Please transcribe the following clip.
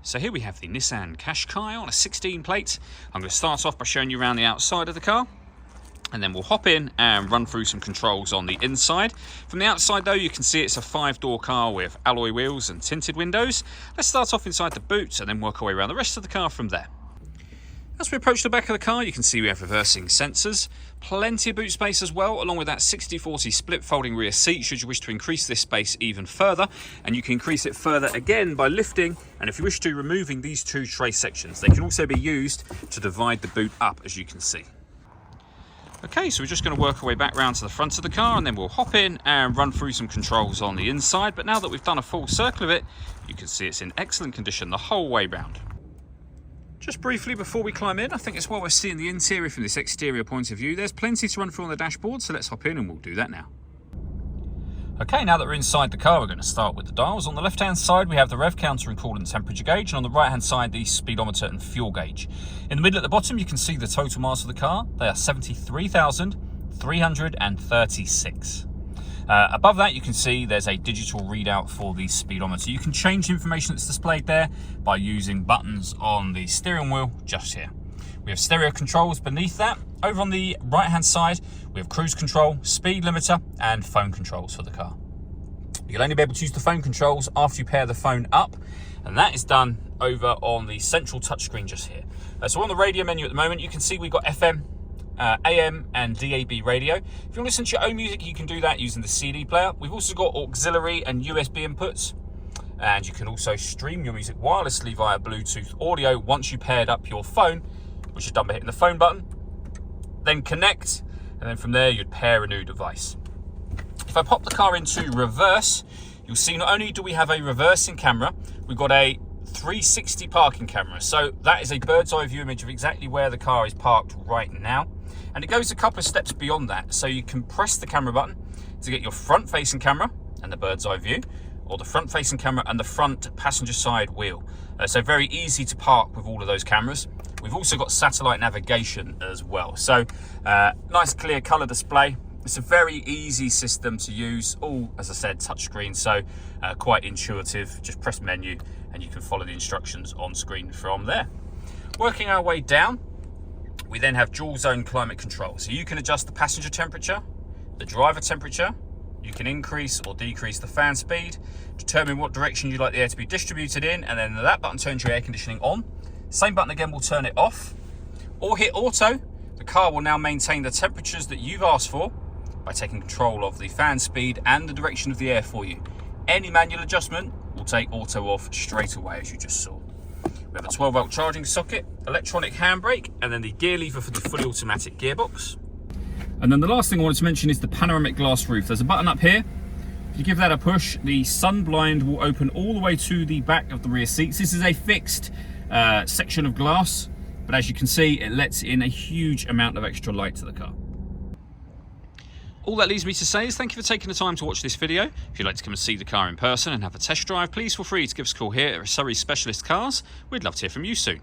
So here we have the Nissan Qashqai on a 16 plate. I'm going to start off by showing you around the outside of the car, and then we'll hop in and run through some controls on the inside. From the outside though, you can see it's a 5-door car with alloy wheels and tinted windows. Let's start off inside the boot and then work our way around the rest of the car from there. As we approach the back of the car, you can see we have reversing sensors, plenty of boot space as well, along with that 60/40 split folding rear seat should you wish to increase this space even further. And you can increase it further again by lifting, and if you wish to, removing these two tray sections. They can also be used to divide the boot up, as you can see. Okay, so we're just going to work our way back round to the front of the car, and then we'll hop in and run through some controls on the inside. But now that we've done a full circle of it, you can see it's in excellent condition the whole way round. Just briefly before we climb in, I think it's while we're seeing the interior from this exterior point of view, there's plenty to run through on the dashboard, so let's hop in and we'll do that now. Okay, now that we're inside the car, we're going to start with the dials. On the left-hand side, we have the rev counter and coolant temperature gauge, and on the right-hand side, the speedometer and fuel gauge. In the middle at the bottom, you can see the total miles of the car. They are 73,336. Above that, you can see there's a digital readout for the speedometer. You can change the information that's displayed there by using buttons on the steering wheel just here. We have stereo controls beneath that. Over on the right-hand side, we have cruise control, speed limiter, and phone controls for the car. You'll only be able to use the phone controls after you pair the phone up, and that is done over on the central touchscreen just here. So on the radio menu at the moment, you can see we've got FM, AM and DAB radio. If you want to listen to your own music, you can do that using the CD player. We've also got auxiliary and USB inputs, and you can also stream your music wirelessly via Bluetooth audio once you paired up your phone, which is done by hitting the phone button, then connect, and then from there you'd pair a new device. If I pop the car into reverse, you'll see not only do we have a reversing camera, we've got a 360 parking camera. So that is a bird's eye view image of exactly where the car is parked right now. And it goes a couple of steps beyond that. So you can press the camera button to get your front facing camera and the bird's eye view, or the front facing camera and the front passenger side wheel. So very easy to park with all of those cameras. We've also got satellite navigation as well. So nice clear color display. It's a very easy system to use, all, as I said, touchscreen, so quite intuitive. Just press menu and you can follow the instructions on screen from there. Working our way down, we then have dual zone climate control. So you can adjust the passenger temperature, the driver temperature, you can increase or decrease the fan speed, determine what direction you'd like the air to be distributed in, and then that button turns your air conditioning on. Same button again will turn it off, or hit auto. The car will now maintain the temperatures that you've asked for by taking control of the fan speed and the direction of the air for you. Any manual adjustment will take auto off straight away, as you just saw. We have a 12-volt charging socket, electronic handbrake, and then the gear lever for the fully automatic gearbox. And then the last thing I wanted to mention is the panoramic glass roof. There's a button up here. If you give that a push, the sun blind will open all the way to the back of the rear seats. This is a fixed section of glass, but as you can see, it lets in a huge amount of extra light to the car. All that leaves me to say is thank you for taking the time to watch this video. If you'd like to come and see the car in person and have a test drive, please feel free to give us a call here at Surrey Specialist Cars. We'd love to hear from you soon.